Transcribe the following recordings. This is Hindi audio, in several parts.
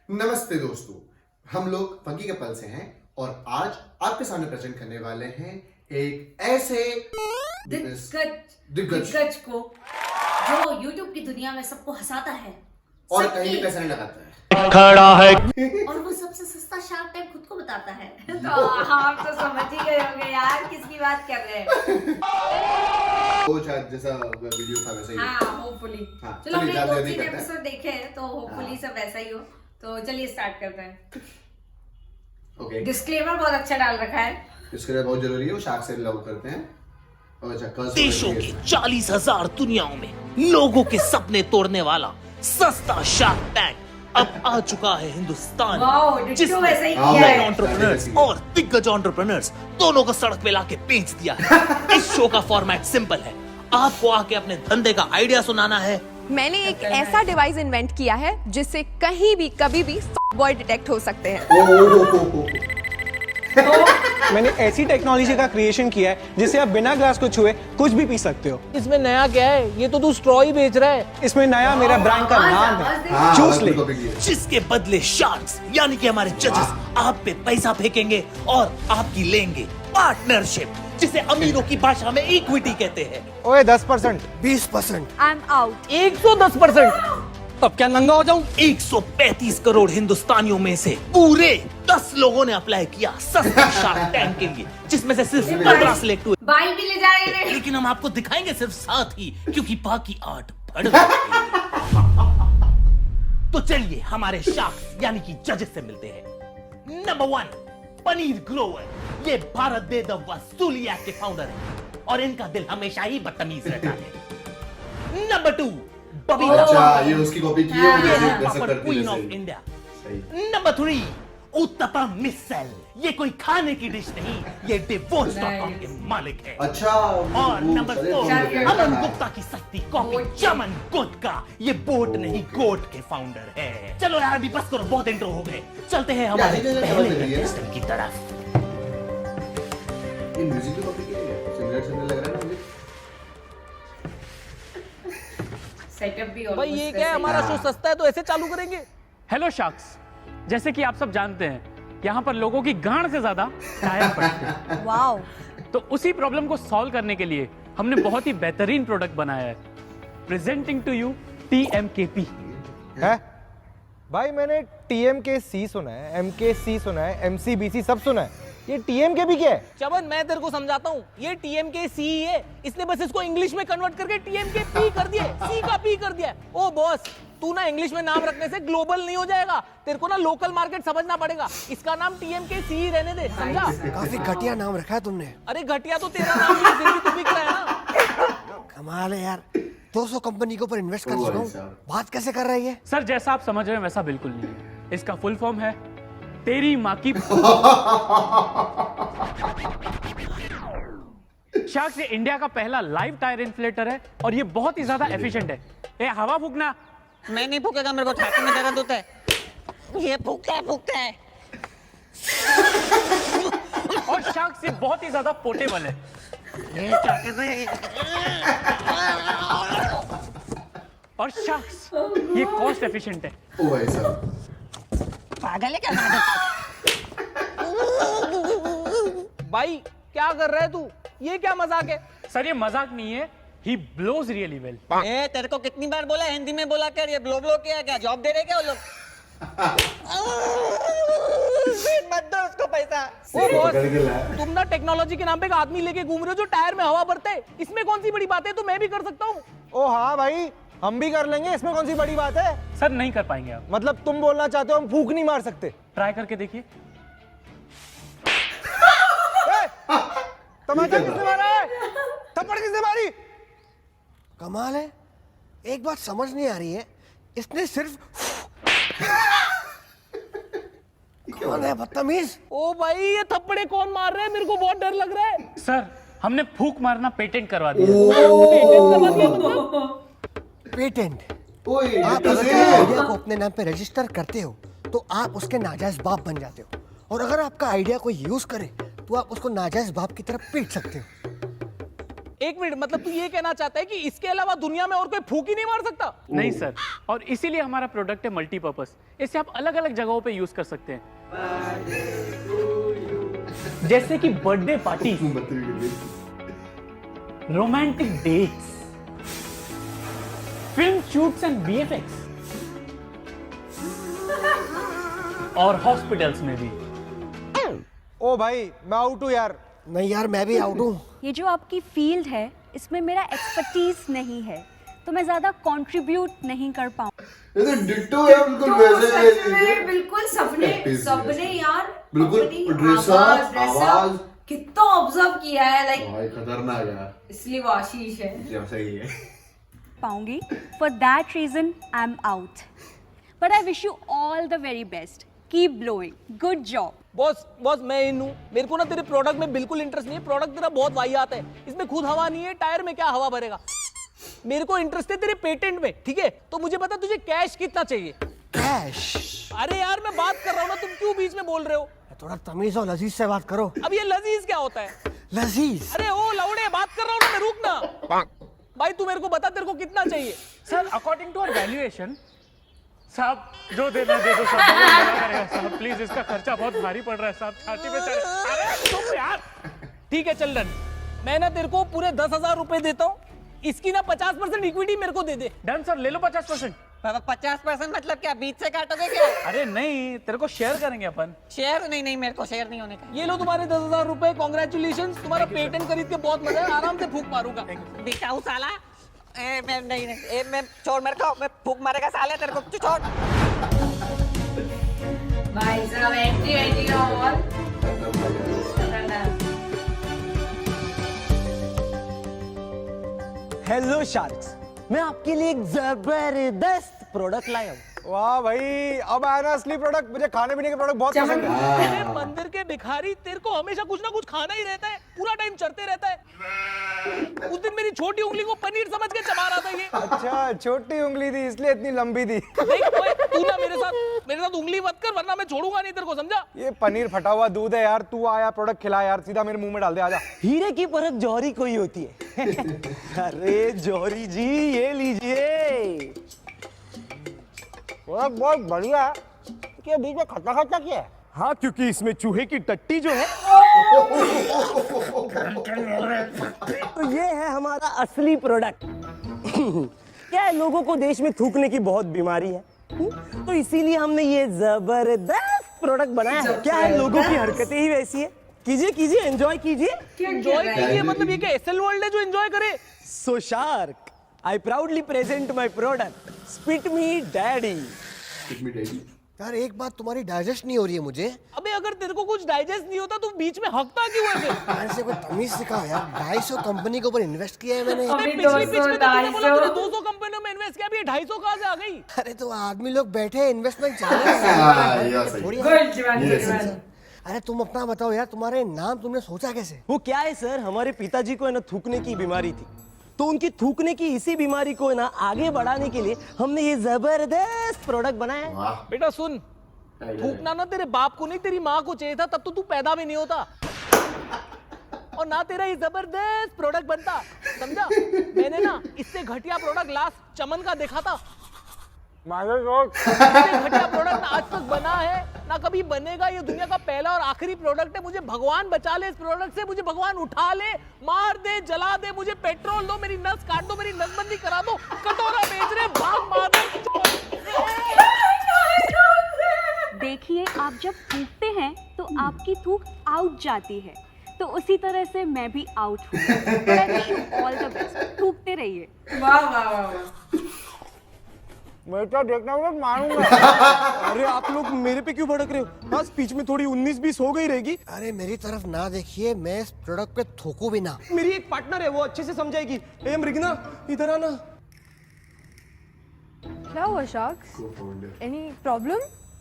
नमस्ते दोस्तों, हम लोग फंकी कपल से हैं और आज आपके सामने प्रेजेंट करने वाले हैं एक ऐसे दिग्गज को जो YouTube की दुनिया में सबको हंसाता है और कहीं भी पैसा नहीं लगाता है। खड़ा है और वो सबसे सस्ता शार्क टैंक खुद को बताता है। तो आप तो समझ ही गए होंगे यार किसकी बात कर रहे हैं। वो शायद जैसा वीडियो था वैसा ही। हाँ, होपफुली। हाँ, चलो हमने चलिए, 2-3 करते हैं। एपिसोड देखे हैं तो होपफुली सब वैसा ही हो। तो चलिए स्टार्ट करते हैं। ओके, डिस्क्लेमर बहुत अच्छा डाल रखा है। इसके लिए बहुत जरूरी है, वो शार्क से लव करते हैं। और अच्छा, कर्ज देशों की 40,000 दुनियाओं में लोगों के सपने तोड़ने वाला सस्ता शार्क टैंक अब आ चुका है हिंदुस्तान वाओ, में, डिट्टो वैसा ही हाँ, किया भाई। है। एंटरप्रेन्योर्स और दिग्गज एंटरप्रेन्योर्स दोनों को सड़क पे लाके बेच दिया है। इस शो का फॉर्मेट सिंपल है, आपको आके अपने धंधे का आइडिया सुनाना है। मैंने एक ऐसा डिवाइस इन्वेंट किया है जिससे कहीं भी कभी भी बॉय डिटेक्ट हो सकते हैं। मैंने ऐसी टेक्नोलॉजी का क्रिएशन किया है जिससे आप बिना ग्लास को छुए कुछ भी पी सकते हो। इसमें नया क्या है? ये तो तू स्ट्रॉ ही बेच रहा है। इसमें नया मेरा ब्रांड का नाम है, चूस ले। जिसके बदले शार्क्स यानी कि हमारे जजेस आप पे पैसा फेंकेंगे और आपकी लेंगे पार्टनरशिप, जिसे अमीरों की भाषा में इक्विटी कहते हैं। ओए 10%, 20%, आई एम आउट। 110%। अब क्या नंगा हो जाऊं? 135 करोड़ हिंदुस्तानियों में से पूरे 10 लोगों ने अप्लाई किया सस्ता शार्क टैंक के लिए, जिसमें से सिर्फ 15 सिलेक्ट हुए। बाइक भी ले जा रहे हैं। लेकिन हम आपको दिखाएंगे सिर्फ 7 ही, क्योंकि बाकी 8 बढ़ गए। तो चलिए हमारे शार्क्स यानी कि जजेस से मिलते हैं। नंबर 1, पनीर ग्रोवर। ये भारत दे द वसूली ऐप के फाउंडर हैं और इनका दिल हमेशा ही बदतमीज रहता है। नंबर 2, बबी अच्छा, ये उसकी कॉपी की है, वो जैसे प्रॉपर करती है क्वीन ऑफ वैसे ही। इंडिया। सही। नंबर 3, उत्तपम मिसल। ये कोई खाने की डिश नहीं, ये divorce.com के मालिक है। अच्छा, और वो नंबर सारे 4, founder हैं। अमन गुप्ता की सस्ती कॉपी चमन गुटका। ये बोट नहीं गोट के फाउंडर है। चलो यार अभी बस करो, बहुत इंट्रो हो गए, चलते हैं हमारे यार, ये पहले समझ रही है। कंटेस्टेंट की तरफ। ये म्यूजिक की कॉपी की है, सिमिलर लग रहा है ना मुझे। सेटअप भी भाई ये क्या है? हमारा शो सस्ता है तो ऐसे चालू करेंगे? हेलो शार्क्स, जैसे कि आप सब जानते हैं यहाँ पर लोगों की गांड से ज्यादा टायर पड़ते हैं। वाओ। तो उसी प्रॉब्लम को सॉल्व करने के लिए हमने बहुत ही बेहतरीन प्रोडक्ट बनाया है। Presenting to you TMKP। है भाई, मैंने TMKC सुना है, MKC सुना है, MCBC सब सुना है। ये TMKP क्या है? चमन मैं तेरे को समझाता हूँ, ये TMKC ही है। इसने बस इसको इंग्लिश में कन्वर्ट करके TMKP कर दिया, C का P कर दिया। ओ बॉस, तू ना इंग्लिश में नाम रखने से ग्लोबल नहीं हो जाएगा, तेरे को ना लोकल मार्केट समझना पड़ेगा। इसका नाम TMKC ही रहने दे, समझा? काफी घटिया नाम रखा है तुमने। अरे घटिया तो तेरा नाम है, फिर भी तू बिक रहा है ना। कमाल है यार, 200 कंपनी के ऊपर इन्वेस्ट कर चुका हूँ, बात कैसे कर रही है? सर जैसा आप समझ रहे हैं वैसा बिल्कुल नहीं है। इसका फुल फॉर्म है तेरी माँ की। शार्क्स ये इंडिया का पहला लाइव टायर इन्फ्लेटर है और ये बहुत ही ज्यादा एफिशिएंट है। ए हवा फूकना। मैं नहीं फूकेगा, मेरे को छाती में दर्द होता है। ये फूकता है। और शार्क्स ये बहुत ही ज्यादा पोर्टेबल है। और शार्क्स ये कॉस्ट एफिशिएंट है। ओ भाई साहब, पागल है क्या? भाई क्या कर रहा है तू? ये क्या मजाक है? सर ये मजाक नहीं है, ही ब्लोज रियली वेल। ए, तेरे को कितनी बार बोला हिंदी में बोला कर, ये ब्लो ब्लो किया क्या? जॉब दे रहे क्या वो लोग? मत दो उसको पैसा। ओ बॉस, पकड़ के ला। तुम ना टेक्नोलॉजी के नाम पे एक आदमी लेके घूम रहे हो जो टायर में हवा भरता है। इसमें कौन सी बड़ी बात है? तो मैं भी कर सकता हूँ। ओ हाँ भाई, हम भी कर लेंगे, इसमें कौन सी बड़ी बात है? सर नहीं कर पाएंगे आप। मतलब तुम बोलना चाहते हो हम फूक नहीं मार सकते? ट्राई करके देखिए। तमाचा किसने मारा है? थप्पड़ किसने मारी? कमाल है, एक बात समझ नहीं आ रही है, इसने सिर्फ कौन है बदतमीज? ओ भाई, ये थप्पड़े कौन मार रहे हैं? मेरे को बहुत डर लग रहा है। सर हमने फूक मारना पेटेंट करवा दिया। पेटेंट करवा दिया मतलब? पेटेंट। ओए, आप ये तो अगर सही किसी है। आइडिया को अपने नाम पे रजिस्टर करते हो तो आप उसके नाजायज बाप बन जाते हो, और अगर आपका आइडिया कोई यूज करे तो आप उसको नाजायज बाप की तरफ पीट सकते हो। एक मिनट, मतलब तू ये कहना चाहता है कि इसके अलावा दुनिया में और कोई फूक ही नहीं मार सकता? नहीं सर, और इसीलिए हमारा प्रोडक्ट है मल्टीपर्पज। इसे आप अलग अलग जगहों पे यूज कर सकते हैं, जैसे कि birthday party, romantic dates, film shoots and VFX, और हॉस्पिटल्स में भी। ओ भाई मैं आउट हूँ यार। नहीं यार मैं भी आउट हूँ। ये जो आपकी फील्ड है इसमें मेरा एक्सपर्टीज नहीं है, तो मैं ज्यादा कंट्रीब्यूट नहीं कर पाऊँ। ये तो डिट्टो है बिल्कुल वैसे। बिल्कुल सबने यार बिल्कुल अपनी ड्रेस आवाज कितना ऑब्जर्व किया है, लाइक भाई खतरनाक यार। इसलिए वो आशीष है। जी सही है। पाऊंगी, for that reason I am out, but I wish you all the very best, keep blowing, good job. Boss मैं इन हूँ, मेरे को ना तेरे प्रोडक्ट में बिल्कुल इंटरेस्ट नहीं है। प्रोडक्ट तेरा बहुत वाहियात है, इसमें खुद हवा नहीं है, टायर में क्या हवा भरेगा। मेरे को इंटरेस्ट है तेरे पेटेंट में, ठीक है? तो मुझे बता तुझे कैश कितना चाहिए? कैश? अरे यार मैं बात कर रहा हूँ ना, तुम क्यों बीच में बोल रहे हो? थोड़ा तमीज और लजीज से बात करो। अब ये लजीज क्या होता है? लजीज? अरे ओ लौड़े, बात कर रहा हूँ ना मैं, रुक ना। भाई तू मेरे को बता तेरे को कितना चाहिए? Sir according to our valuation, साहब जो देना दे दो साहब, मना करेगा साहब, प्लीज इसका खर्चा बहुत भारी पड़ रहा है साहब, छाती पे चढ़। अरे तुम यार। ठीक है चल डन, मैं ना तेरे को पूरे 10,000 रुपए देता हूँ, इसकी ना 50% इक्विटी मेरे को दे दे। डन सर, ले लो 50%। 50% मतलब क्या, बीच से काटोगे क्या? अरे नहीं, तेरे को शेयर करेंगे अपन। शेयर नहीं, मेरे को शेयर नहीं होने का। ये लो तुम्हारे 10,000 रुपए, कॉन्ग्रेचुलेशन, तुम्हारा पेटेंट खरीद के बहुत मजा है, आराम से फूक मारूंगा। बिकाऊ साला। मैं नहीं, मैं छोड़, मेरे को मैं फूक मारेगा साले तेरे को, तू छोड़। भाई साहब एंटी का और हेलो शार्क्स, मैं आपके लिए एक जबरदस्त प्रोडक्ट लाया हूँ। वाह भाई, अब आया ना असली प्रोडक्ट। मुझे खाने पीने के प्रोडक्ट बहुत पसंद है। अरे मंदिर के भिखारी, तेरे को हमेशा कुछ ना कुछ खाना ही रहता है, पूरा टाइम चढ़ते रहता है। उस दिन मेरी छोटी उंगली को पनीर समझ के चबा रहा था ये। अच्छा, छोटी उंगली थी इसलिए इतनी लंबी थी। देख ओए, तू ना मेरे साथ उंगली मत कर, वरना मैं छोड़ूंगा नहीं तेरे को, समझा? ये पनीर फटा हुआ दूध है यार। तू आया प्रोडक्ट खिला यार, सीधा मेरे मुंह में डाल दे, आजा। हीरे की परख जौहरी कोई होती है। अरे जौहरी जी ये लीजिए। बहुत बढ़िया है। क्या बीच में खट्टा खट्टा क्या है? हाँ, क्योंकि इसमें चूहे की टट्टी जो है तो ये है हमारा असली प्रोडक्ट। क्या है, लोगों को देश में थूकने की बहुत बीमारी है, तो इसीलिए हमने ये जबरदस्त प्रोडक्ट बनाया है। क्या है, लोगों की हरकतें ही वैसी है। कीजिए कीजिए, एंजॉय कीजिए। एंजॉय कीजिए मतलब ये क्या एसएल वर्ल्ड है जो एंजॉय करे? सो shark, I proudly present my product. Spit me daddy. यार एक बात तुम्हारी डाइजेस्ट नहीं हो रही है मुझे। अबे अगर तेरे को कुछ डाइजेस्ट नहीं होता तो बीच में हकता क्यों ऐसे? ऐसे कोई तमीज सिखाओ यार। 250 कंपनी के ऊपर इन्वेस्ट किया है मैंने। अबे पिछली पिच में तो तूने बोला तूने 200 कंपनियों में इन्वेस्ट किया, अभी 250 कहाँ से आ गई? अरे तो आदमी लोग बैठे हैं, इन्वेस्टमेंट चालू है। अरे तुम अपना बताओ यार, तुम्हारे नाम तुमने सोचा कैसे? वो क्या है सर, हमारे पिताजी को है ना थूकने की बीमारी थी, तो उनकी थूकने की इसी बीमारी को है ना आगे बढ़ाने के लिए हमने ये जबरदस्त प्रोडक्ट बनाया है। बेटा सुन, थूकना ना तेरे बाप को नहीं तेरी माँ को चाहिए था, तब तो तू पैदा भी नहीं होता और ना तेरा ये जबरदस्त प्रोडक्ट बनता, समझा? मैंने ना इससे घटिया प्रोडक्ट लास्ट चमन का देखा था। घटिया प्रोडक्ट ना आज तक बना है ना कभी बनेगा, ये दुनिया का पहला और आखिरी प्रोडक्ट है। मुझे भगवान बचा ले इस प्रोडक्ट से, मुझे भगवान उठा ले, मार दे, जला दे, मुझे पेट्रोल दो, मेरी नस काट दो, मेरी नसबंदी करा दो, कटोरा बेच रहे भाग मार दो। देखिए, आप जब थूकते हैं तो आपकी थूक आउट जाती है, तो उसी तरह से मैं भी आउट हूँ। ऑल द बेस्ट, थूकते रहिए। वाह वाह वाह। मैं तो देखना होगा, मारूंगा। अरे आप लोग मेरे पे क्यों भड़क रहे हो? हाँ, स्पीच में थोड़ी 19-20 हो गई रहेगी। अरे मेरी तरफ ना देखिए, मैं इस प्रोडक्ट पे थूकू भी ना। मेरी एक पार्टनर है, वो अच्छे से समझाएगी। ए मृगना, इधर आना। क्या हुआ शार्क्स? Any problem?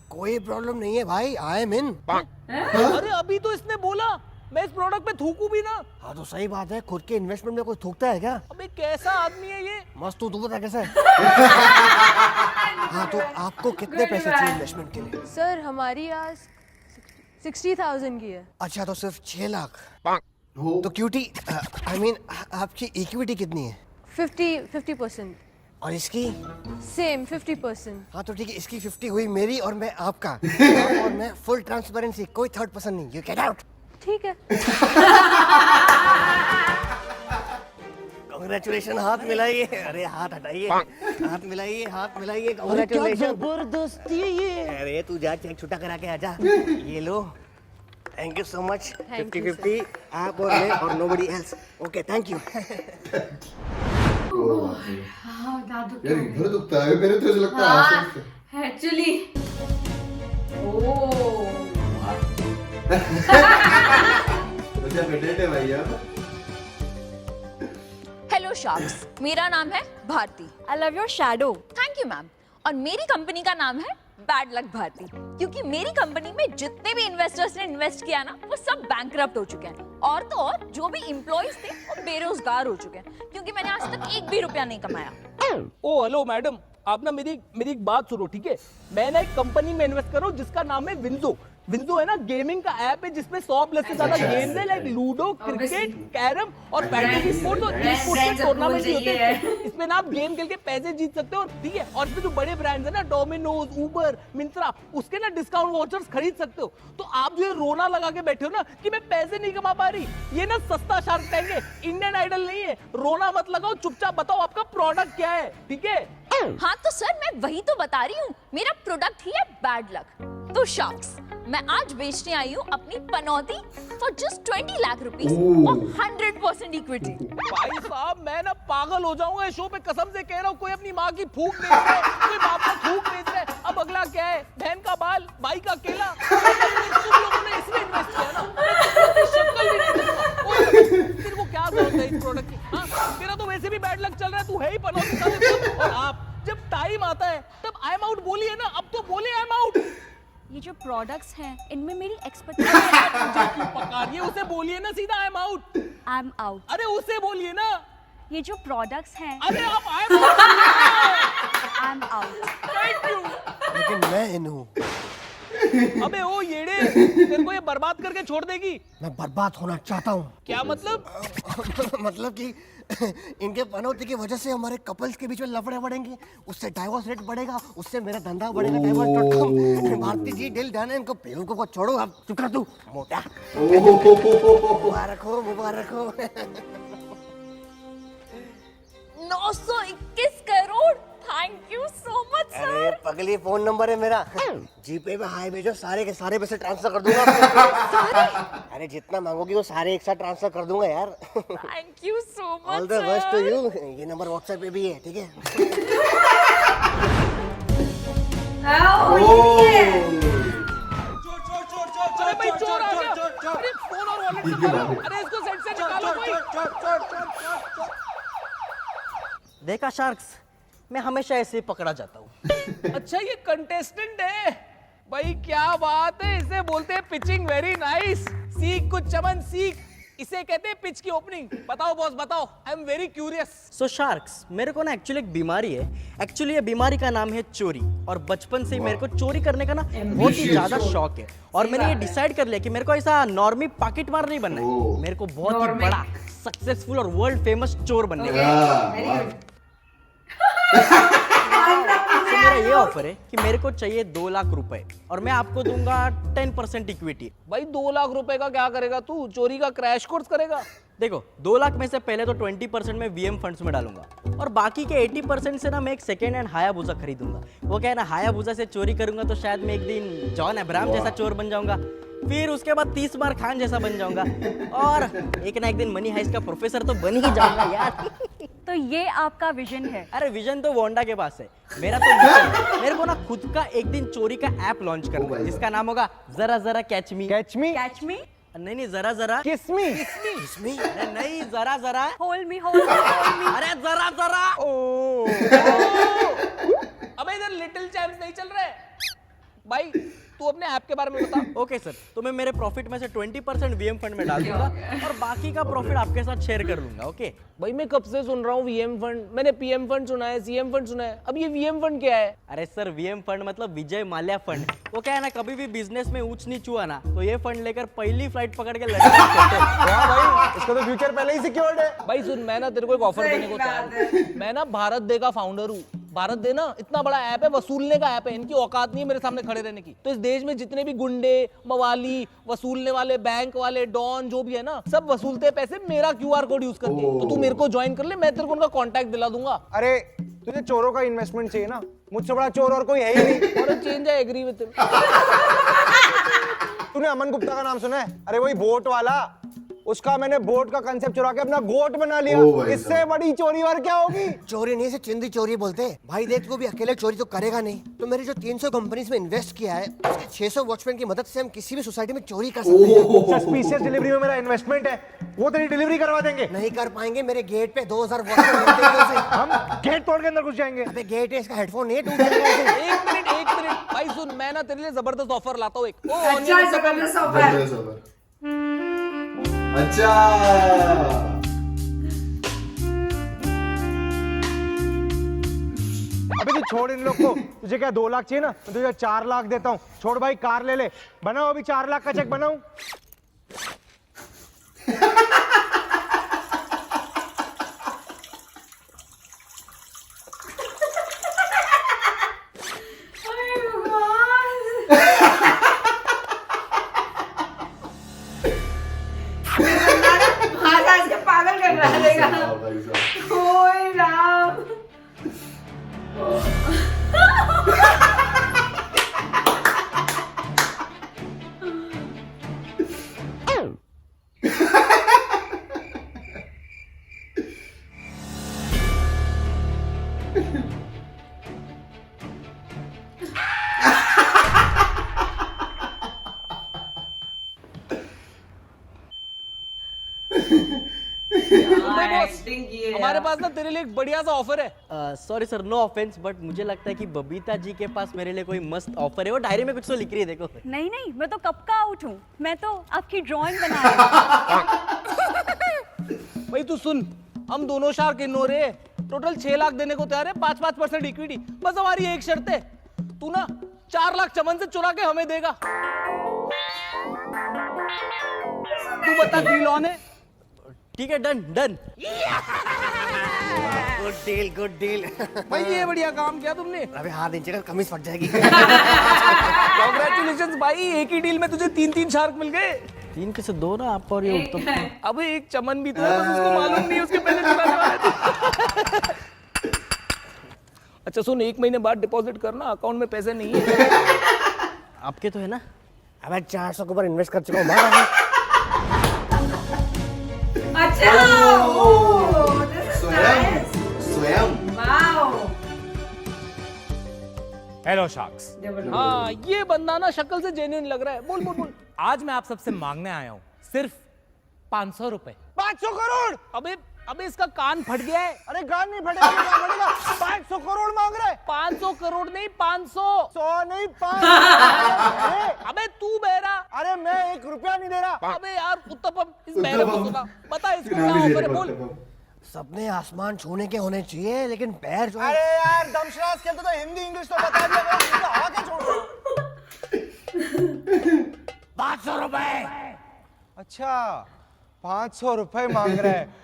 कोई प्रॉब्लम नहीं है भाई, आई एम इन। अरे अभी तो इसने बोला मैं इस प्रोडक्ट पे थूकू भी ना। हाँ तो सही बात है, खुद के इन्वेस्टमेंट में कोई थूकता है क्या? अबे कैसा आदमी है ये? मस्त, तू बता कैसा है? हाँ तो आपको कितने पैसे चाहिए इन्वेस्टमेंट के लिए? सर हमारी आज 60,000 की है। अच्छा तो सिर्फ 6 लाख। हो तो क्यूटी आई मीन आपकी इक्विटी कितनी है? 50% और इसकी? सेम 50%। हाँ तो ठीक है, इसकी 50 हुई मेरी और मैं आपका और मैं फुल ट्रांसपेरेंसी, कोई थर्ड पर्सन नहीं। You get out. ठीक है। कांग्रेचुलेशन, हाथ मिलाइए। अरे हाथ हटाइए, हाथ मिलाइए, हाथ मिलाइए। कांग्रेचुलेशन। जबरदस्ती है ये। अरे तू जा चेक छुट्टा करा के आजा। ये लो, थैंक यू सो मच। 50-50 आप और मैं और nobody else. Okay thank you. यार इधर दुखता है, मेरे तो ऐसा लगता है आसपास से। एक्चुअली अच्छा पेटेंट है भाई यार। हेलो शार्क्स, मेरा नाम है Bharti. I love your shadow. Thank you ma'am. और मेरी कंपनी का नाम है बैड लक भारती, क्योंकि मेरी कंपनी में जितने भी इन्वेस्टर्स ने इन्वेस्ट किया ना वो सब बैंकरप्ट हो चुके हैं, और तो और जो भी एम्प्लॉइज थे वो बेरोजगार हो चुके हैं, क्योंकि मैंने आज तक एक भी रुपया नहीं कमाया। ओ हेलो मैडम, आप ना मेरी एक बात सुनो, ठीक है? मैं ना एक कंपनी में इन्वेस्ट कर रहा हूँ जिसका नाम है विंजो। विंजो है ना गेमिंग का ऐप है जिसमें 100+ से ज्यादा गेम्स है, लाइक लूडो, क्रिकेट, कैरम और फैंटेसी स्पोर्ट्स और ई-स्पोर्ट्स के टूर्नामेंट भी होते हैं। इसमें ना आप गेम खेल के पैसे जीत सकते हो, और ठीक है, और इसमें जो बड़े ब्रांड्स है ना, डोमिनोज, उबर, मिंत्रा, उसके ना डिस्काउंट वाउचर्स खरीद सकते हो। तो आप जो ये रोना लगा के बैठे हो ना कि मैं पैसे नहीं कमा पा रही, ये ना सस्ता शार्क टैंक है, इंडियन आइडल नहीं है। रोना मत लगाओ, चुपचाप बताओ आपका प्रोडक्ट क्या है, ठीक है? हाँ तो सर मैं वही तो बता रही हूँ, मेरा प्रोडक्ट ही है बैड लक। तो शार्क्स, मैं आज बेचने आई हूँ अपनी पनौती फॉर जस्ट 20 लाख रुपीस और 100% इक्विटी। भाई साहब, मैं ना पागल हो जाऊंगा इस शो पे, कसम से कह रहा हूँ। कोई अपनी माँ की फूक बेच रहा है, कोई बाप का थूक बेच रहा है, अब अगला क्या है? बहन का बाल, भाई का केला। तुम लोगों ने इसमें इन्वेस्ट किया ना, शक्ल भी नहीं देखा। तेरे को क्या जरूरत है इस प्रोडक्ट की? हाँ, तेरा तो वैसे भी बैड लक चल रहा है, तू है ही पनौती साले। और आप जब टाइम आता है तब आई एम आउट बोलिए ना, अब तो बोले आई एम आउट। ये जो प्रोडक्ट्स हैं इनमें मेरी एक्सपर्टीज पकारिए, उसे बोलिए ना सीधा आई am out. I am out. अरे उसे बोलिए ना। ये जो प्रोडक्ट्स हैं, अरे आप आई am out. I am out. Thank you. लेकिन मैं इन हूँ। अबे ओ येड़े, तेरे को ये बर्बाद करके छोड़ देगी? मैं बर्बाद होना चाहता हूँ। क्या मतलब? मतलब कि इनके पनौती की वजह से हमारे कपल्स के बीच में लफड़े बढ़ेंगे, उससे डाइवोर्स रेट बढ़ेगा, उससे मेरा धंधा बढ़ेगा डाइवोर्स.com। भारती जी दिल जाने, इनको बेवकूफ को छोड़ो, अब चुप कर तू मोटा। मुबारक हो, मुबारक हो। 921 crore, thank you so much अरे सर। पगली, फोन नंबर है मेरा, जीपे पे हाई भेजो, सारे के सारे पैसे ट्रांसफर कर दूंगा। अरे जितना मांगोगी वो सारे एक साथ ट्रांसफर कर दूंगा यार। Thank you so much all the best to you. ये नंबर व्हाट्सएप पे भी है, ठीक है? अरे भाई चोर आ गया। अरे फोन और वॉलेट निकालो। अरे इसको सेट से निकालो भाई। देखा शार्क्स, मैं हमेशा ऐसे ही पकड़ा जाता हूँ। अच्छा ये कंटेस्टेंट है भाई, क्या बात है। इसे बोलते हैं पिचिंग वेरी नाइस। सीख कुछ चमन सीख, इसे कहते हैं पिच की ओपनिंग। बताओ बॉस बताओ, I am very curious. So sharks, मेरे को ना एक्चुअली एक बीमारी है। एक्चुअली ये बीमारी का नाम है चोरी, और बचपन से ही मेरे को चोरी करने का ना बहुत ही ज्यादा शौक है। और मैंने ये डिसाइड कर लिया कि मेरे को ऐसा नॉर्मी पॉकेट मार नहीं बनना है, मेरे को बहुत ही बड़ा सक्सेसफुल और वर्ल्ड फेमस चोर बनने का। तो मेरा ये ऑफर है कि मेरे को चाहिए 2 लाख रुपए, और मैं आपको दूंगा 10% इक्विटी। भाई 2 लाख रुपए का क्या करेगा तू? चोरी का क्रैश कोर्स करेगा? देखो, 2 लाख में से पहले तो 20% मैं वीएम फंड्स में डालूंगा, और बाकी के 80% से ना मैं एक सेकेंड हैंड हायाबुसा खरीदूंगा। वो क्या है ना, हायाबुसा से चोरी करूंगा तो शायद मैं एक दिन जॉन अब्राहम जैसा चोर बन जाऊंगा, फिर उसके बाद 30 बार खान जैसा बन जाऊंगा, और एक ना एक दिन मनी हाइस्ट का प्रोफेसर तो बन ही जाऊंगा यार। तो ये आपका विजन है? अरे विजन तो वोंडा के पास है, मेरा तो मिशन, मेरे को ना खुद का एक दिन चोरी का ऐप लॉन्च करना है, जिसका नाम होगा जरा जरा कैच मी। कैच मी? कैच मी? नहीं, जरा जरा किस मी? किस मी? अरे नहीं, जरा जरा होल्ड मी, होल्ड मी। अरे जरा जरा। अबे इधर लिटिल चैम्प्स नहीं चल रहे? भाई तू अपने ऐप के बारे में बता। ओके सर, तो मैं मेरे प्रॉफिट में से 20% वीएम फंड में डाल दूंगा और बाकी का प्रॉफिट आपके साथ शेयर कर लूंगा। ओके भाई मैं कब से सुन रहा हूँ वीएम फंड, मैंने पीएम फंड सुना है, सीएम फंड सुना है, अब ये वीएम फंड क्या है? अरे सर, वीएम फंड मतलब विजय माल्या फंड। वो क्या है ना, कभी भी बिजनेस में ऊंच नीच हुआ ना तो ये फंड लेकर पहली फ्लाइट पकड़ के लड़के हाँ भाई, इसका तो फ्यूचर पहले ही सिक्योर्ड है। भाई सुन, मैं ना तेरे को एक ऑफर देने को तैयार हूं। मैं ना भारत डे का फाउंडर हूँ। भारत डे ना इतना बड़ा ऐप है, वसूलने का ऐप है, इनकी औकात नहीं है मेरे सामने खड़े रहने की। तो इस देश में जितने भी गुंडे, मवाली, वसूलने वाले, बैंक वाले, डॉन जो भी है ना, सब वसूलते हैं पैसे मेरा क्यूआर कोड यूज करके। तो तू मेरे को ज्वाइन कर ले, मैं तेरे को उनका कांटेक्ट दिला दूंगा। अरे तुझे चोरों का इन्वेस्टमेंट चाहिए ना, मुझसे बड़ा चोर और कोई है ही नहीं। और चेंज आई एग्री विद तूने अमन गुप्ता का नाम सुना है? अरे वही बोट वाला, उसका मैंने बोट का कंसेप्ट चुरा के अपना गोट बना लिया। इससे बड़ी चोरी और क्या होगी? चोरी नहीं, से चिंदी चोरी बोलते हैं। भाई देख, तू भी अकेले चोरी तो करेगा नहीं, तो मेरे जो 300 कंपनीज में इन्वेस्ट किया है, उसके 600 वॉचमैन की मदद से हम किसी भी सोसाइटी में चोरी कर सकते हैं। सस्पिशियस डिलीवरी में मेरा इन्वेस्टमेंट है, वो तेरी डिलीवरी करवा देंगे। नहीं कर पाएंगे, मेरे गेट पे 2000 वॉचमैन। हम गेट तोड़ के अंदर घुस जाएंगे। अबे गेट है, इसका हेडफोन नहीं टूट जाएगा। एक मिनट भाई सुन, मैं ना तेरे लिए जबरदस्त ऑफर लाता हूँ एक। अच्छा, जबरदस्त ऑफर। अच्छा, अबे तू छोड़ इन लोग को, तुझे क्या 2 लाख चाहिए ना, मैं तुझे 4 लाख देता हूँ। छोड़ भाई, कार ले ले, बनाओ अभी 4 लाख का चेक बनाऊं। पागल कर रहा है। ओए राम। हमारे पास ना तेरे लिए एक बढ़िया सा ऑफर है। Sorry sir, no offence, but मुझे लगता है कि बबीता जी के पास मेरे लिए कोई मस्त ऑफर है। वो डायरी में कुछ तो लिख रही है, देखो। नहीं नहीं, मैं तो कब का आउट हूँ, मैं तो आपकी ड्राइंग बना रही हूँ। भाई तू सुन, हम दोनों शार्क इन हो रहे हैं, टोटल 6 लाख देने को तैयार है, 5% इक्विटी। बस हमारी एक शर्त है, तू ना 4 लाख चमन से चुरा के हमें देगा। तू बता, डील ऑन है? ठीक है, done done. Good deal, good deal. भाई ये बढ़िया काम किया तुमने। अबे हाथ नीचे कर, कमीज फट जाएगी। कांग्रेचुलेशंस भाई, एक ही डील में तुझे 3 शार्क मिल गए। 3 के से 2 ना, आप और ये उत्तम। अबे एक चमन भी तो है, बस उसको मालूम नहीं, उसके पहले चुराने वाले थे। अच्छा सुन, 1 महीने बाद डिपॉजिट करना, अकाउंट में पैसे नहीं है। आपके तो है ना? अबे 400 के ऊपर इन्वेस्ट कर चुका हूँ। अच्छा, स्वयं। Hello sharks. हाँ, ये बंदा ना शक्ल से जेन्युइन लग रहा है। बोल बोल बोल। आज मैं आप सबसे मांगने आया हूँ सिर्फ 500 रुपए। 500 करोड़? अबे इसका कान फट गया है। अरे कान नहीं फटेगा, क्या फटेगा? 500 करोड़ मांग रहे? 500 करोड़ नहीं, 500। 100 नहीं, 500। अबे तू बहरा। अरे मैं 1 रुपया नहीं दे रहा। अबे यार उत्तपम, इस बहरे को सुना, बता इसको क्या ऑफर है, बोल। सपने आसमान छूने के होने चाहिए, लेकिन पैर जो है। अरे यार, दमशराज खेलते तो हिंदी इंग्लिश तो बता दिया करो, हवा क्या छोड़ रहे हो? 500 रुपए। अच्छा, 500 रुपए मांग रहे हैं।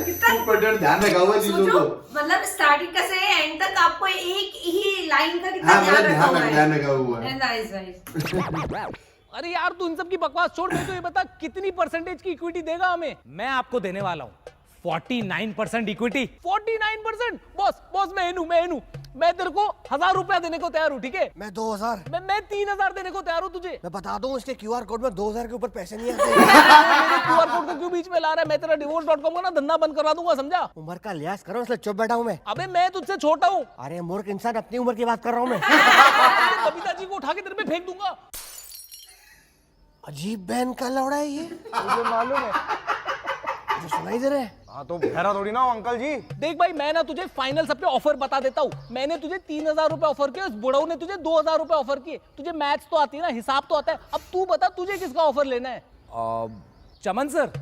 कितना ध्यान रखा हुआ चीजों को, मतलब स्टार्टिंग का से एंड तक आपको एक ही लाइन का कितना हाँ, ध्यान रखा हुआ है। ध्यान रखा हुआ है। Nice nice. अरे यार तू इन सब की बकवास छोड़, मेरे को ये बता कितनी परसेंटेज की इक्विटी देगा हमें? मैं आपको देने वाला हूँ 49% इक्विटी। 49%? बॉस मैं हूँ। मैं तेरे को 1000 रुपया देने को तैयार हूँ, ठीक है? मैं 2000। मैं 3000 देने को तैयार हूँ तुझे। मैं बता दूं, इसके क्यूआर कोड में 2000 के ऊपर पैसे नहीं आते। मेरे क्यूआर कोड को क्यों बीच में ला रहा है? मैं तेरा divorce.com का ना धंधा बंद करा दूंगा, समझा? उम्र का लिहाज करो, इसलिए चुप बैठा हूँ मैं। अबे मैं तुझसे छोटा हूँ। अरे मूर्ख इंसान, अपनी उम्र की बात कर रहा हूँ मैं। कविता जी को उठा के तेरे पे फेंक दूंगा। अजीब बहन का लौड़ा है ये, मुझे मालूम है। मुझे सुनाई दे रहा है। हाँ तो बहरा थोड़ी ना हो अंकल जी। देख भाई, मैं ना तुझे फाइनल सबके ऑफर बता देता हूँ। मैंने तुझे 3,000 रुपए ऑफर किए, उस बुढ़ऊ ने तुझे 2,000 रुपए ऑफर किए। तुझे मैथ्स तो आती है ना, हिसाब तो आता है। अब तू बता तुझे किसका ऑफर लेना है? चमन सर,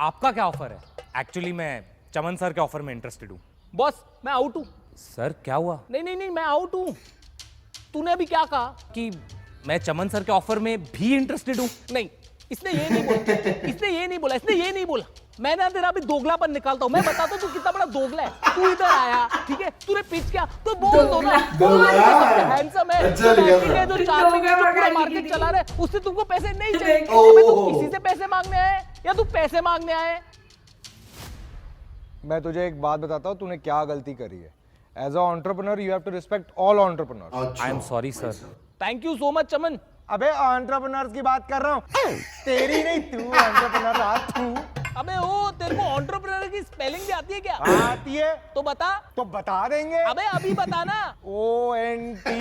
आपका क्या ऑफर है? एक्चुअली मैं चमन सर के ऑफर में इंटरेस्टेड हूँ। बॉस मैं आउट हूँ। सर क्या हुआ? नहीं मैं आउट हूँ। तूने अभी क्या कहा? कि मैं चमन सर के ऑफर में भी इंटरेस्टेड हूँ। नहीं, इसने ये नहीं बोला। मैं ना तेरा अभी दोगलापन निकालता हूँ। मैं बताता हूँ तू कितना बड़ा दोगला है। तू इधर आया, ठीक है, तूने पिच किया तो बोल दो ना। हैंडसम है, जो चार्मिंग है, जो पूरा मार्केट चला रहा है, उससे तुमको पैसे नहीं चाहिए। अबे तू किसी से पैसे मांगने आए या तू पैसे मांगने आए? मैं तुझे एक बात बताता हूँ, तूने क्या गलती करी है। As a entrepreneur you have to respect all entrepreneurs. I am sorry sir. Thank you so much Chaman. अबे एंटरप्रेन्योर्स की बात कर रहा हूँ, तेरी नहीं, तू एंटरप्रेन्योर रहा तू। अबे ओ, तेरे को एंटरप्रेन्योर की स्पेलिंग भी आती है क्या? आती है तो बता। तो बता देंगे। अबे अभी बता ना। ONTE।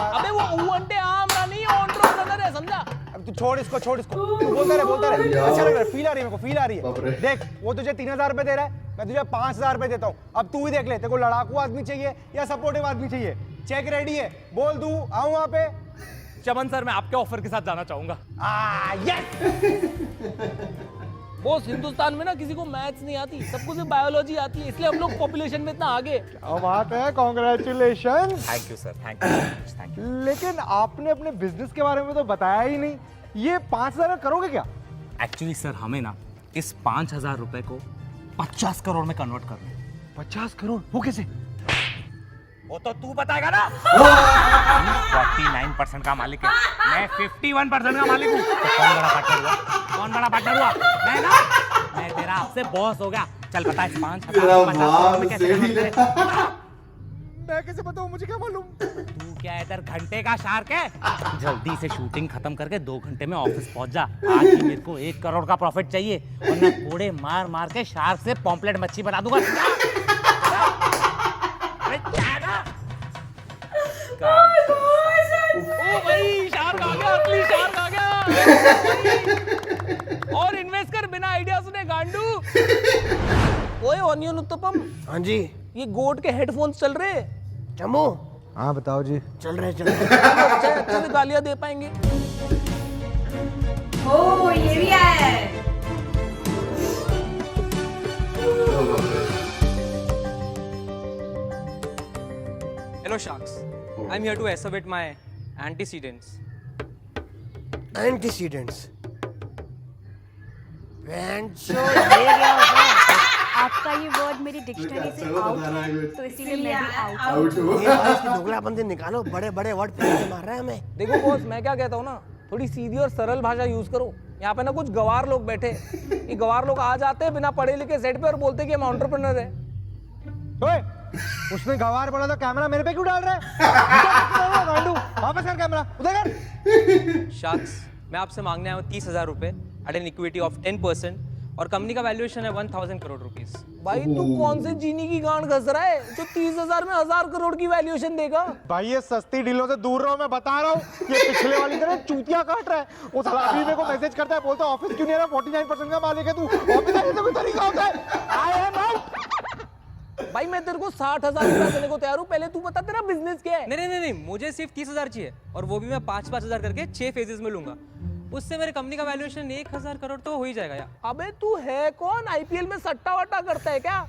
अबे वो ऊंटे आम ना नहीं, एंटरप्रेन्योर है, समझा? अब तू छोड़ इसको। तू बोलता रहे। अच्छा लग रहा है, फील आ रही है मेरे को, फील आ रही है। देख, वो तुझे 3,000 रुपए दे रहा है, मैं तुझे 5,000 रुपए देता हूँ। अब तू ही देख ले, तेरे को लड़ाकू आदमी चाहिए या सपोर्टिव आदमी चाहिए? चेक रेडी है, बोल दूं, आऊं वहां पे? चमन सर, मैं आपके ऑफर के साथ जाना चाहूंगा। बॉस, हिंदुस्तान में ना किसी को मैथ्स नहीं आती, सबको सिर्फ बायोलॉजी आती है, इसलिए हम लोग पॉपुलेशन में इतना आगे। क्या बात है, congratulation. Thank you sir, thank you. लेकिन आपने अपने बिजनेस के बारे में तो बताया ही नहीं। ये 5,000 में करोगे क्या? एक्चुअली सर, हमें ना इस 5,000 रुपए को 50 करोड़ में कन्वर्ट करना है। 50 करोड़? वो कैसे? वो तो तू बताएगा ना। 49% का मालिक है, मैं 51% का मालिक हूँ। तो कौन बड़ा पार्टनर हुआ? मैं ना, मैं तेरा आपसे बॉस हो गया। चल बता, 5,000 में कैसे कन्वर्ट करें? मैं कैसे बताऊं, मुझे क्या मालूम? तू क्या इधर घंटे का शार्क है? जल्दी से शूटिंग खत्म करके 2 घंटे में ऑफिस पहुंच जा। आज ही मेरे को 1 करोड़ का प्रॉफिट चाहिए, वरना कोड़े मार मार के शार्क से पॉम्पलेट मच्छी बना दूंगा। ओ भाई, शार्क आ गया, असली शार्क आ गया। और इन्वेस्ट कर बिना आइडिया सुने, गांडू। ओए ऑनियन उत्तपम। हाँ जी। ये गोट के हेडफोन्स चल रहे? चमू। हाँ बताओ जी। चल रहे। अच्छे से गालियां दे पाएंगे। ओ ये भी आया है। Hello sharks, I'm here to asseverate my antecedents. Antecedents. ये क्या होता है? आपका ये वर्ड मेरी डिक्शनरी से आउट है, तो इसीलिए मैं भी आउट हूँ। ये भाई इसकी दोगलापन से निकालो, बड़े बड़े वर्ड फेंक के मार रहा है हमें। देखो बॉस, मैं क्या कहता हूँ ना, थोड़ी सीधी और सरल भाषा यूज करो। यहाँ पे ना कुछ गवार लोग बैठे, ये गवार लोग आ जाते हैं बिना पढ़े लिखे सेट पे और बोलते हैं कि हम एंटरप्रेन्योर है। ओए, उसने गवार बोला तो कैमरा मेरे पे क्यों डाल रहा है? गांडू, वापस कर कैमरा, उधर कर। Sharks, मैं आपसे मांगने आया हूँ 30,000 रुपए एट एन इक्विटी ऑफ 10% और कंपनी का वैल्यूएशन है 1,000 करोड़ रुपीस। भाई तू कौन से जीनी की गांड घस रहा है जो 30,000 में 1,000 करोड़ की वैल्यूएशन देगा? भाई ये सस्ती डीलों से दूर रहो, मैं बता रहा हूँ। ये पिछले वाली तरह चूतिया काट रहा है। वो साला अभी मेरे को मैसेज करता है, बोलता है ऑफिस क्यों नहीं आ रहा, 49% का मालिक है तू, ऑफिस आने का कोई तरीका होता है? आई एम आउट। भाई मैं तेरे को 60,000 रुपया देने को तैयार हूँ, पहले तू बता तेरा बिजनेस क्या है? नहीं, मुझे सिर्फ 30,000 चाहिए और वो भी मैं 5,000 करके 6 फेजेस में लूंगा। उससे मेरे कंपनी का वैल्यूएशन 1,000 करोड़ तो हो ही जाएगा यार। अबे तू है कौन? आईपीएल में सट्टा वट्टा करता है क्या?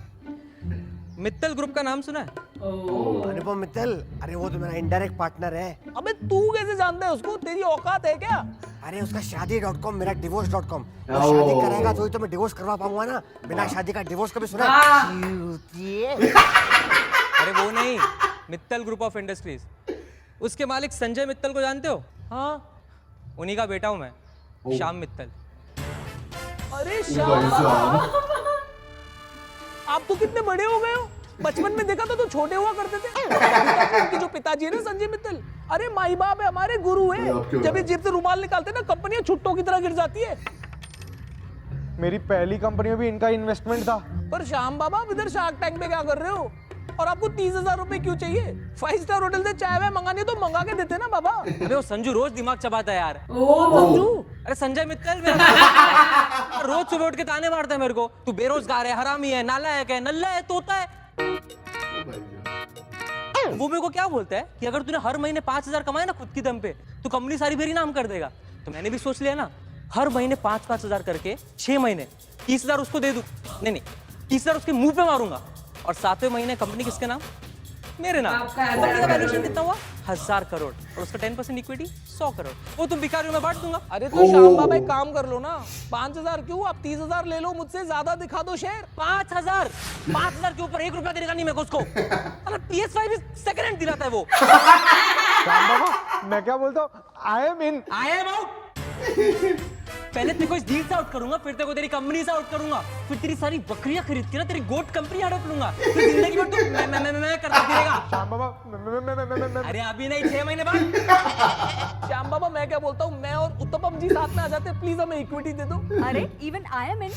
मित्तल ग्रुप का नाम सुना है? अनुपम मित्तल, अरे वो तो मेरा इनडायरेक्ट पार्टनर है। अबे तू कैसे जानता है उसको? तेरी औकात है क्या? अरे उसका शादी.com, मेरा divorce.com। शादी कराएगा तो ही तो मैं डिवोर्स करवा पाऊंगा ना, बिना शादी का डिवोर्स कभी सुना? अरे वो नहीं, मित्तल ग्रुप ऑफ इंडस्ट्रीज। उसके मालिक संजय मित्तल को जानते हो? हाँ, उन्हीं का बेटा हूं मैं, श्याम मित्तल। अरे श्याम, आप तो कितने बड़े हो गए हो। बचपन में देखा तो छोटे हुआ करते थे। उनके जो पिताजी है ना संजय मित्तल, अरे माई बाप है, हमारे गुरु है। जब ये जेब से रुमाल निकालते ना, कंपनियां छुट्टों की तरह गिर जाती है। मेरी पहली कंपनी में भी इनका इन्वेस्टमेंट था। पर श्याम बाबा, आप इधर शार्क टैंक पे क्या कर रहे हो? और आपको 30,000 रुपए क्यों चाहिए? 5 स्टार होटल से चाय वाय मंगानी तो मंगा के देते ना बाबा। अरे वो संजू रोज दिमाग चबाता है यार। संजू अरे संजय मित्तल रोज सुबह उठ के ताने मारता है मेरे को, तू बेरोजगार है, हरामी है, नालायक है, नल्ला है, तोता है। वो मेरे को क्या बोलता है कि अगर तूने हर महीने 5,000 कमाए ना खुद की दम पे, तो कंपनी सारी मेरी नाम कर देगा। तो मैंने भी सोच लिया ना, हर महीने 5,000 करके 6 महीने 30,000 उसको दे दूं। नहीं 30,000 उसके मुंह पे मारूंगा, और 7वें महीने कंपनी किसके नाम? मेरे नाम। कंपनी का वैल्यूएशन कितना हुआ? 1,000 करोड़, और उसका 10% इक्विटी 100 करोड़। वो तुम भिखारियों में बांट दूंगा। अरे तो श्याम बाबा एक काम कर लो ना, 5,000 क्यों, आप 30,000 ले लो, मुझसे ज्यादा दिखा दो शेयर। 5,000 के ऊपर 1 रुपया देने का नहीं मेरे को उसको। अरे PS5 सेकंड हैंड दिलाता है वो। श्याम बाबा मैं क्या बोलता हूँ, आई एम आउट। पहले तेरे को इस डील से आउट करूंगा, फिर तेरे को तेरी कंपनी से आउट करूंगा, फिर तेरी सारी बकरियां खरीद के ना तेरी गोट कंपनी हड़प लूंगा, फिर जिंदगी भर तू मैं करता फिरेगा। श्याम बाबा अरे अभी नहीं, 6 महीने बाद। श्याम बाबा मैं क्या बोलता हूँ, मैं और उत्तपम जी साथ में आ जाते, प्लीज हमें इक्विटी दे दो। अरे इवन आई एम इन।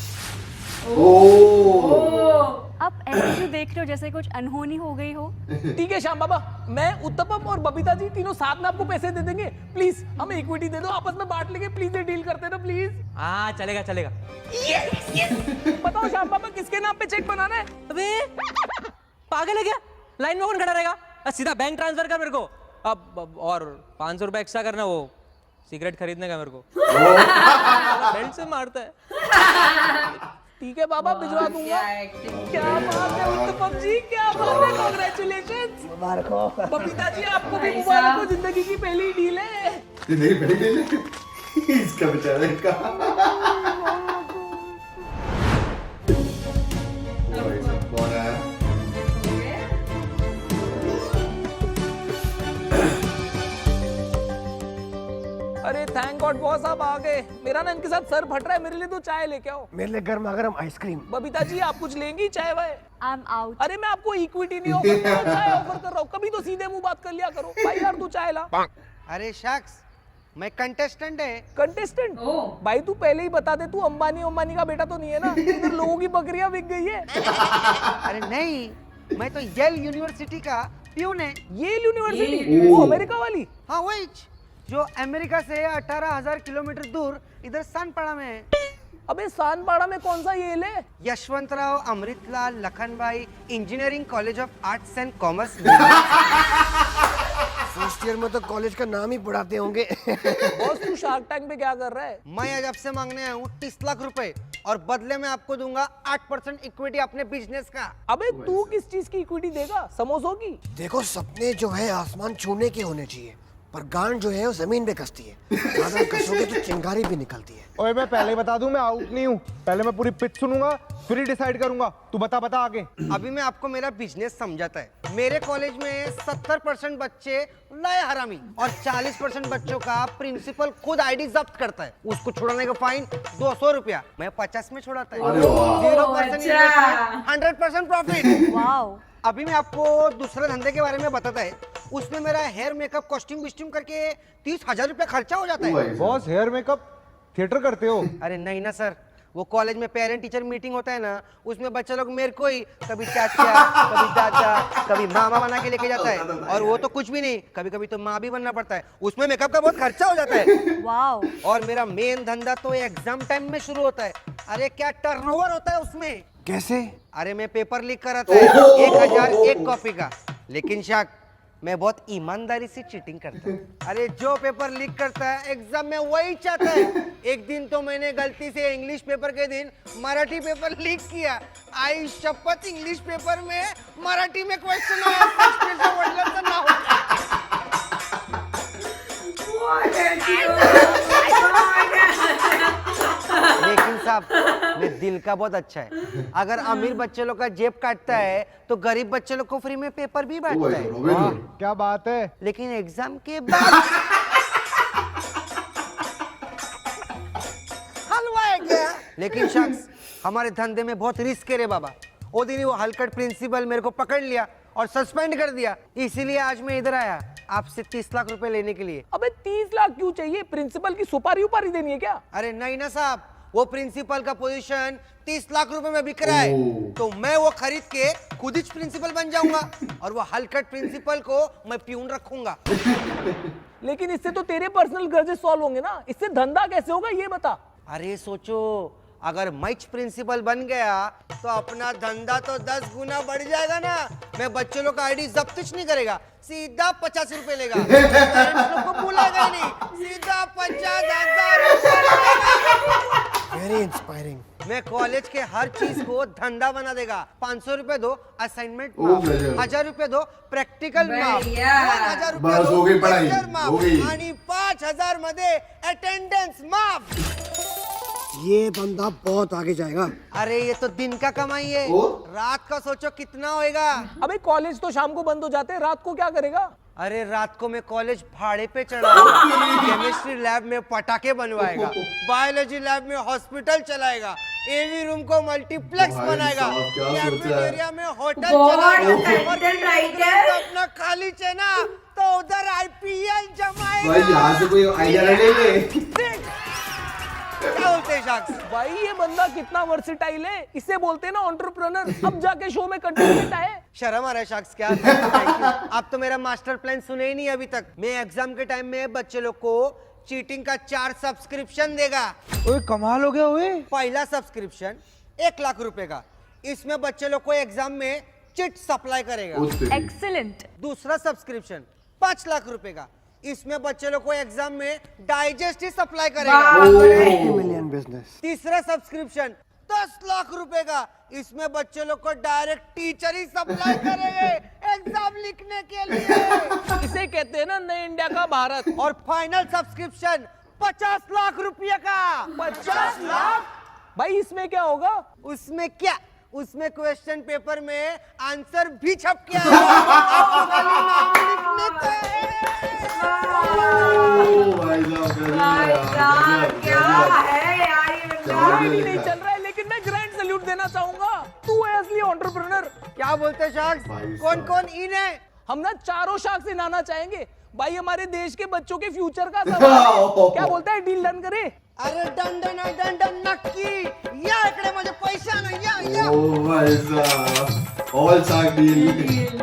आप ऐसे क्यों देख रहे हो जैसे कुछ अनहोनी हो गई हो? ठीक है श्याम बाबा, मैं उत्तपम और बबीता जी तीनों साथ में आपको पैसे दे देंगे, प्लीज हमें इक्विटी दे दो, आपस में बांट लेंगे, प्लीज ये डील करते ना प्लीज। हाँ चलेगा चलेगा। बताओ श्याम बाबा किसके नाम पे चेक बनाना है? अबे पागल है क्या, लाइन में कौन खड़ा रहेगा? सीधा बैंक ट्रांसफर कर मेरे को अब, और 500 रुपए एक्स्ट्रा करना, वो सिगरेट खरीदने का मेरे को। बेल्ट से मारता है। ठीक है बाबा भिजवा दूंगा। क्या बात है उत्तपम जी, क्या बात है, कांग्रेचुलेशंस। मुबारक हो। बबीता जी आपको भी मुबारक हो, जिंदगी की पहली डील है। जिंदगी पहली डील है इसका बेचारे का। कौन है? अरे थैंक गॉड बॉस आप आ गए, मेरा ना इनके साथ सर फट रहा है, मेरे लिए तो चाय लेके आओ। मेरे लिए गर्मा गर्म आइसक्रीम। बबीता जी आप कुछ लेंगी चाय वाय? आई एम आउट। अरे मैं आपको इक्विटी नहीं ऑफर कर रहा हूं, चाय ऑफर कर रहा हूँ, कभी तो सीधे मुंह बात कर लिया करो। भाई यार तू चाय ला। अरे शख्स, मैं कंटेस्टेंट है। कंटेस्टेंट? भाई तू पहले ही बता दे, तू अंबानी का बेटा तो नहीं है ना? इधर लोगों की बकरियां बिक गई है। अरे नहीं, मैं तो येल यूनिवर्सिटी का प्यून है। Yale university? वो अमेरिका वाली? हाँ वही, जो अमेरिका से 18,000 किलोमीटर दूर इधर सानपाड़ा में है। अबे सानपाड़ा में कौन सा येल है? Yashwantrao Amritlal Lakhanbhai engineering college of arts and commerce. First year में तो कॉलेज का नाम ही पढ़ाते होंगे। बॉस तू शार्क टैंक पे क्या कर रहा है? मैं आज आपसे मांगने आया हूँ 30 लाख रुपए, और बदले में आपको दूंगा 8% इक्विटी अपने बिजनेस का। अबे तू किस चीज की इक्विटी देगा, समोसों की? देखो सपने जो है आसमान छूने के होने चाहिए, पर गांड जो है वो जमीन पे कसती है, ज्यादा कसोगे तो चिंगारी भी निकलती है। ओए मैं पहले ही बता दूं, मैं आउट नहीं हूँ, पहले मैं पूरी पिच सुनूंगा फिर ही डिसाइड करूंगा। तू बता आगे। अभी मैं आपको मेरा बिजनेस समझाता है। मेरे कॉलेज में 70% बच्चे नए हरामी, और 40% बच्चों का प्रिंसिपल खुद आईडी जब्त करता है, उसको छुड़ाने का फाइन 200 रुपया, मैं 50 में छुड़ाता है। 0% 100% प्रॉफिट। वाओ। अभी मैं आपको दूसरे धंधे के बारे में बताता है, उसमें मेरा हेयर मेकअप कॉस्ट्यूम विस्ट्यूम करके 30,000 रुपया खर्चा हो जाता है। बॉस हेयर मेकअप थिएटर करते हो? अरे नहीं ना सर, वो कॉलेज में पेरेंट टीचर मीटिंग होता है ना, उसमें बच्चे लोग मेरे को ही कभी चाचा, कभी दादा, कभी मामा बना के लेके जाता है, और वो तो कुछ भी नहीं, कभी कभी तो माँ भी बनना पड़ता है, उसमें मेकअप का बहुत खर्चा हो जाता है। वाओ। और मेरा मेन धंधा तो एग्जाम टाइम में शुरू होता है। अरे क्या टर्नओवर होता है उसमें। कैसे? अरे मैं पेपर लीक कराता है 1,001 कॉपी का, लेकिन शाक मैं बहुत ईमानदारी से चीटिंग करता हूँ। अरे जो पेपर लीक करता है एग्जाम में वही चाहता है। एक दिन तो मैंने गलती से इंग्लिश पेपर के दिन मराठी पेपर लीक किया। आई शपथ, इंग्लिश पेपर में मराठी में क्वेश्चन आया, लेकिन साहब मेरे दिल का बहुत अच्छा है। अगर अमीर बच्चे लोग का जेब काटता है तो गरीब बच्चे लोग को फ्री में पेपर भी बांटता है। वाह, क्या बात है। लेकिन एग्जाम के बाद हलवा है क्या? लेकिन शख्स हमारे धंधे में बहुत रिस्क है रे बाबा। वो दिन वो हलकट प्रिंसिपल मेरे को पकड़ लिया और सस्पेंड कर दिया, इसीलिए आज मैं इधर आया आपसे 30 लाख रुपए लेने के लिए। अबे 30 लाख क्यों चाहिए? प्रिंसिपल की सुपारी उपारी देनी है क्या? अरे नहीं ना साहब, वो प्रिंसिपल का पोजीशन 30 लाख रुपए में बिक रहा है, तो मैं वो खरीद के खुद ही प्रिंसिपल बन जाऊंगा, और वो हलकट प्रिंसिपल को मैं प्यून रखूंगा। लेकिन इससे तो तेरे पर्सनल ग्रजेस सॉल्व होंगे ना, इससे धंधा कैसे होगा ये बता। अरे सोचो, अगर मैच प्रिंसिपल बन गया तो अपना धंधा तो 10 गुना बढ़ जाएगा ना। मैं बच्चों लोग का आईडी जब्त नहीं करेगा, सीधा 50 रुपए लेगा। पेरेंट्स लोग को बुलाएगा ही नहीं, सीधा 50,000 वेरी इंस्पायरिंग। मैं कॉलेज के हर चीज को धंधा बना देगा। 500 रुपए दो असाइनमेंट माफ, 1000 रुपए दो प्रॅक्टिकल माफ, 1000 रुपए बस हो गई पढ़ाई, लेक्चर माफ हो गई। आणि 5000 मध्ये अटेंडेंस माफ। ये बंदा बहुत आगे जाएगा। अरे ये तो दिन का कमाई है, रात का सोचो कितना होएगा। अबे कॉलेज तो शाम को बंद हो जाते हैं, रात को क्या करेगा? अरे रात को मैं कॉलेज भाड़े पे चढ़ाऊंगा, केमिस्ट्री लैब में पटाखे बनवाएगा, बायोलॉजी लैब में हॉस्पिटल चलाएगा, एवी रूम को मल्टीप्लेक्स बनाएगा, कैफेटेरिया में होटल चलाएगा, और अपना खाली चना तो उधर आईपीएल जमाएगा। भाई यहाँ से कोई आइडिया ले ले। क्या बोलते हैं शख्स? भाई ये बंदा कितना वर्सेटाइल है, इसे बोलते हैं ना एंटरप्रेन्योर। अब जाके शो में कंटेंट है। शर्म आ रहा है शख्स क्या? Thank you. आप तो मेरा मास्टर प्लान सुने ही नहीं अभी तक। मैं एग्जाम के टाइम में बच्चे लोग को चीटिंग का 4 सब्सक्रिप्शन देगा। ओए कमाल हो गया। ओए पहला सब्सक्रिप्शन 1 लाख रुपए का, इसमें बच्चे लोग को एग्जाम में चिट सप्लाई करेगा। एक्सीलेंट। दूसरा सब्सक्रिप्शन 5 लाख रुपए का, इसमें बच्चे लोग को एग्जाम में डाइजेस्ट ही सप्लाई करेगा। Million business. तीसरा सब्सक्रिप्शन 10 लाख रुपए का, इसमें बच्चे लोग को डायरेक्ट टीचर ही सप्लाई करेंगे एग्जाम लिखने के लिए। इसे कहते हैं ना नए इंडिया का भारत। और फाइनल सब्सक्रिप्शन 50 लाख रुपए का। 50 लाख? भाई इसमें क्या होगा? उसमें क्या, उसमें क्वेश्चन पेपर में आंसर भी छप के आएगा, आपको खाली नाम लिखने का है। क्या है यार ये बंदा? नहीं चल रहा है, लेकिन मैं ग्रैंड सैल्यूट देना चाहूंगा। तू है असली एंटरप्रेन्योर। क्या बोलते हैं शार्क्स? कौन कौन इन है? हम ना चारों शार्क्स इनाना चाहेंगे। भाई हमारे देश के बच्चों के फ्यूचर का सवाल है। क्या बोलता है, डील डन करे? अरे दंड नक्की या इकडे माझे पैसा ना या। ओ भाई साहब, ऑल शार्क डील।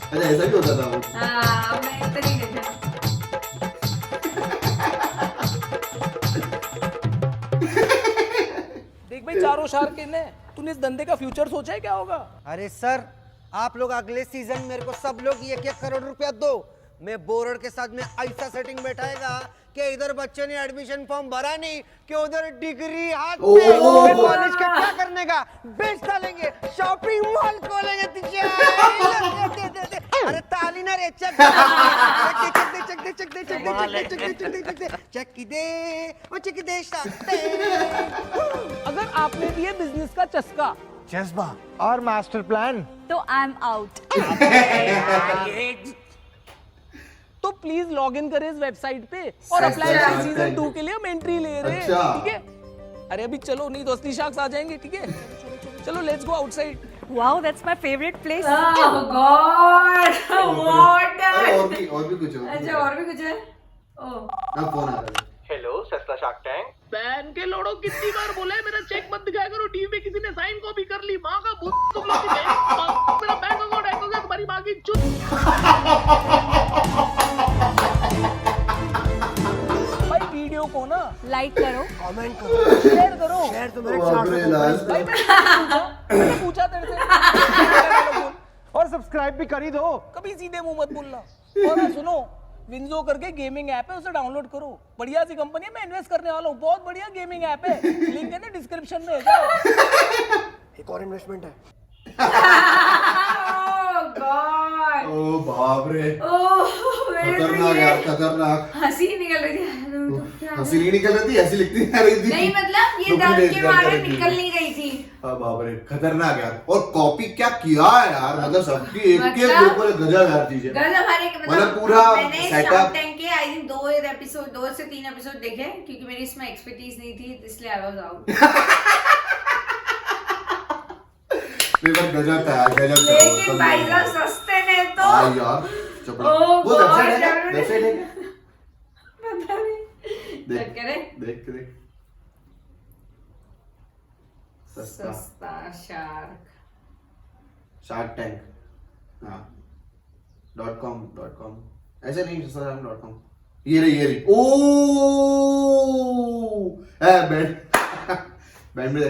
अच्छा ऐसा भी होता था वो? हाँ मैं तो नहीं देखा। देख भाई चारों शार्क इन है, तूने इस धंधे का फ्यूचर सोचा है क्या होगा? अरे सर, आप लोग अगले सीजन मेरे को सब लोग 1-1 करोड़ रुपया दो। मैं बोर्ड के साथ में ऐसा सेटिंग बैठाएगा कि इधर बच्चे ने एडमिशन फॉर्म भरा नहीं कि उधर डिग्री हाथ में। कॉलेज का क्या करने का, बेच डालेंगे, शॉपिंग मॉल खोलेंगे। तुझे अरे ताली ना रे, चेक दे। अगर आपने दिए बिजनेस का चस्का, जज्बा और मास्टर प्लान, तो आई एम आउट। तो प्लीज लॉग इन करें इस वेबसाइट पे और अप्लाई करें। सीजन 2 के लिए हम एंट्री ले रहे हैं, ठीक है? अरे अभी चलो, नहीं तो असली शार्क्स आ जाएंगे, ठीक है? चलो let's go outside. Wow, that's my favourite place. Oh God what. और भी कुछ हो। अच्छा और भी कुछ है? ओह ना फोन आ रहा है। हेलो सस्ता शार्क टैंक। बैन के लोड़ो कितनी बार बोला है मेरा चेक मत दिखाया करो, टीवी पे किसी ने साइन कॉपी कर ली। माँ का भूत तुम लोग की है। मेरा बैंक अकाउंट हैक हो गया, तुम्हारी माँ की चुत। भाई वीडियो को ना लाइक करो, कमेंट करो, शेयर करो। शेयर तो मेरे भाई मैंने पूछा तेरे से। और सब्सक्राइब भी कर ही दो। कभी सीधे मुंह मत बोलना। और हाँ, सुनो, विंजो करके गेमिंग ऐप है, उसे डाउनलोड करो। बढ़िया सी कंपनी है, मैं इन्वेस्ट करने वाला हूँ। बहुत बढ़िया गेमिंग ऐप है, लिंक है ना डिस्क्रिप्शन में। जाओ। एक और इन्वेस्टमेंट है। ओह गॉड। ओ बाप रे, ओह खतरनाक यार, खतरनाक। हंसी निकल रही थी। हंसी नहीं निकल रही थी, ऐसी लिखती रही थी। नहीं मतलब ये दर्द के मारे निकल नहीं रही थी। बाप रे, खतरनाक यार। और कॉपी क्या किया है यार, मतलब सबकी एक के ऊपर गजब यार चीजें। गजब हर एक मतलब पूरा मैंने सेटअप। शार्क टैंक के आई थिंक 2 से 3 एपिसोड देखे, क्योंकि मेरी इसमें एक्सपर्टीज नहीं थी, इसलिए आई वाज आउट। गजब था यार, गजब था। लेकिन भाई साहब सस्ते ने तो यार चपड़ा। वो वेबसाइट है, पता नहीं। देख करे देख सस्ता शार्क टैंक। हाँ .com ऐसे नहीं instagram.com ये रही ओ बैंड बैंड में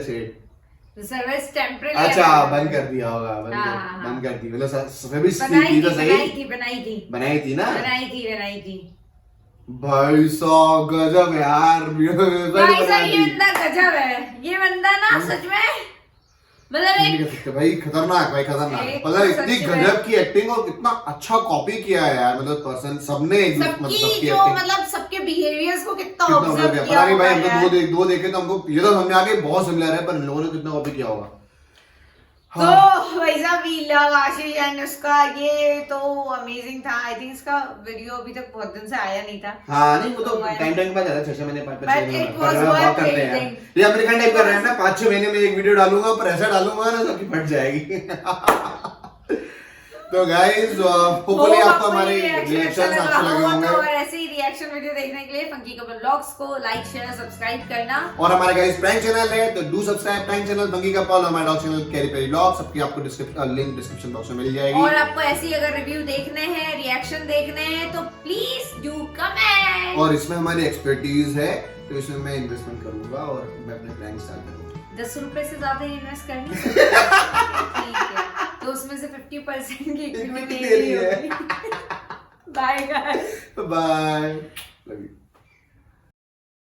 सर्विस टेम्परेरी अच्छा बंद कर दिया होगा बंद कर दी मतलब सर्विस की तो सही बनाई थी ना बनाई थी भाई साहब गजब यार भाई साहब ये बंदा गजब है ये बंदा ना सच में मतलब भाई खतरनाक मतलब इतनी गजब की एक्टिंग और इतना अच्छा कॉपी किया है यार मतलब पर्सन सबने सबकी जो मतलब सबके बिहेवियर्स को कितना ऑब्जर्व किया पता नहीं भाई हमने दो देखे तो हमको ये तो समझ आ गए बहुत सिमिलर है पर इन लोगों ने कितना कॉपी किया होगा तो वैसा भी लव आशीष एंड उसका ये तो अमेजिंग था आई थिंक इसका वीडियो अभी तक बहुत दिन से आया नहीं था हाँ नहीं वो तो टाइम बाद आया 6 महीने 5 महीने बहुत करते हैं ये अमेरिकन टाइप कर रहे हैं ना 5-6 महीने में एक वीडियो डालूंगा पर ऐसा डालूंगा ना सबकी फट जाएगी तो गाइस होपफुली आपको हमारे रिएक्शंस अच्छे लगे होंगे और ऐसे ही रिएक्शन वीडियो देखने के लिए फंकी कपल व्लॉग्स को लाइक शेयर सब्सक्राइब करना और हमारे गाइस प्रैंक चैनल है तो do subscribe prank channel funky couple और हमारा dog channel Carry Perry vlog सबकी आपको लिंक डिस्क्रिप्शन बॉक्स में मिल जाएगी और आपको ऐसी अगर रिव्यू देखने हैं रिएक्शन देखने हैं तो प्लीज डू कमेंट और इसमें हमारी एक्सपर्टीज है तो इसमें मैं इन्वेस्टमेंट करूंगा और मैं अपने प्रैंक स्टार्ट करूंगा 10 रुपए से ज्यादा इन्वेस्ट करनी ठीक है तो उसमें से 50% की इक्विटी मेरी होगी bye guys bye love you